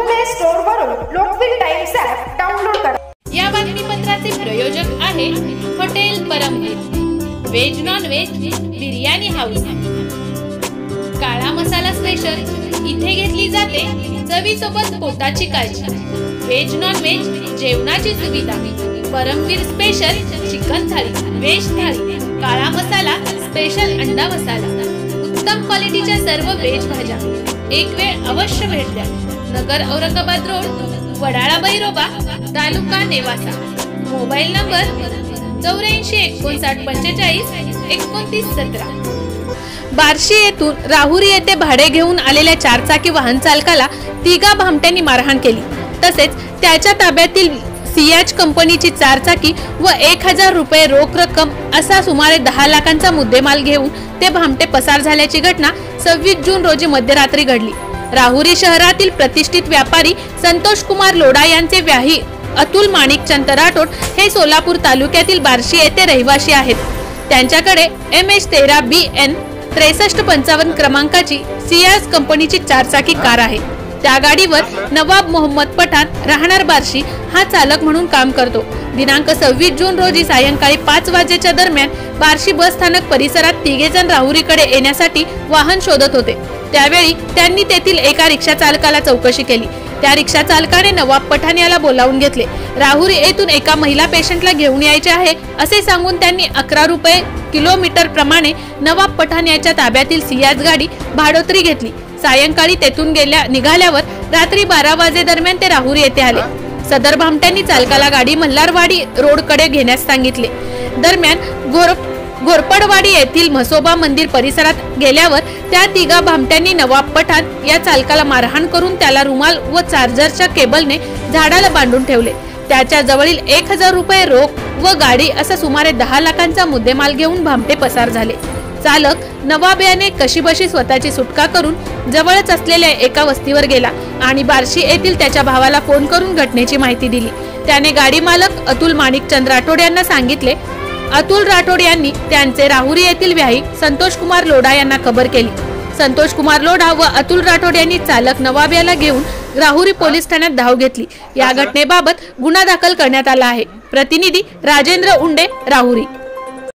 Play store वरून लोकविल times app download करा। या बातमीपत्राचे प्रायोजक आहे hotel Paramvir veg non veg biryani house. काळा मसाला स्पेशल इथे घेतली जाते चवीसोबत पोटाची काळजी। व्हेज नॉन व्हेज जेवणाची सुविधा, परमवीर स्पेशल चिकन थाळी, व्हेज थाळी, काळा मसाला स्पेशल अंडा मसाला, उत्तम क्वालिटीच्या सर्व व्हेज भाज्या। एक वेळ अवश्य भेट द्या। Nagar Aurangabad road, Wadala Bairoba, taluka Nevasa. Mobile number 84 59 45 29 17। Barshi येथून राहुरी येथे भाडे घेऊन आलेल्या चारचाकी वाहन चालकाला तिघा भामट्यांनी मारहाण केली। तसेच त्याच्या ताब्यातील सियाज कंपनीची चारचाकी व 1000 रुपये रोख रक्कम असा सुमारे 10 लाखांचा मुद्देमाल घेऊन ते भामटे पसार झाल्याची घटना 26 जून रोजी मध्यरात्री घडली। राहुरी शहरातील प्रतिष्ठित व्यापारी संतोष कुमार लोढा यांचे व्याही अतुल माणिकचंद राठोड हे सोलापूर तालुक्यातील बार्शी येथे रहिवासी आहेत। त्यांच्याकडे MH13 BN 6355 क्रमांकाची सियाज कंपनीची चारचाकी कार आहे। त्या गाडीवर नवाब मोहम्मद पठाण राहणार बार्शी हा चालक म्हणून काम करतो। दिनांक 26 जून रोजी सायंकाळी 5 वाजेच्या दरम्यान बार्शी बस स्थानक परिसरात तिघेजण राहुरीकडे येण्यासाठी वाहन शोधत होते। त्यावेळी त्यांनी तेथील एका रिक्षा चालकाला चौकशी केली। त्या रिक्षा चालकाने नवाब पठाण याला बोलावून घेतले। राहुरी येथून एका महिला पेशंटला घेऊन यायचे आहे असे सांगून त्यांनी 11 रुपये किलोमीटर प्रमाणे नवाब पठाण याच्या ताब्यातील सियाज गाडी भाडोत्री घेतली। सायंकाळी तेथून निघाल्यावर रात्री 12 वाजे दरम्यान ते राहुरी येथे आले। सदर भामट्यांनी चालकाला गाडी मल्हारवाडी रोड कडे घेण्यास सांगितले। दरम्यान घोरपडवाडी येथील म्हसोबा मंदिर परिसरात गेल्यावर त्या तिघा भामट्यांनी नवाब पठाण या चालकाला मारहाण करून त्याला रुमाल व चार्जरच्या केबलने झाडाला बांधून ठेवले। त्याच्या जवळील 1000 रुपये रोख व गाडी असा सुमारे 10 लाखांचा मुद्देमाल घेऊन भामटे पसार झाले। चालक नवाब याने कशीबशी स्वतःची सुटका करून जवळच असलेल्या एका वस्तीवर गेला आणि बार्शी येथील त्याच्या भावाला फोन करून घटनेची माहिती दिली। त्याने गाडी मालक अतुल माणिकचंद राठोड यांना सांगितले। अतुल राठोड यांनी त्यांचे राहुरी येथील व्याही संतोष कुमार लोढा यांना खबर केली। संतोष कुमार लोढा व अतुल राठोड यांनी चालक नवाब याला घेऊन राहुरी पोलीस ठाण्यात धाव घेतली। या घटनेबाबत गुन्हा दाखल करण्यात आला आहे। प्रतिनिधी राजेंद्र उंडे, राहुरी।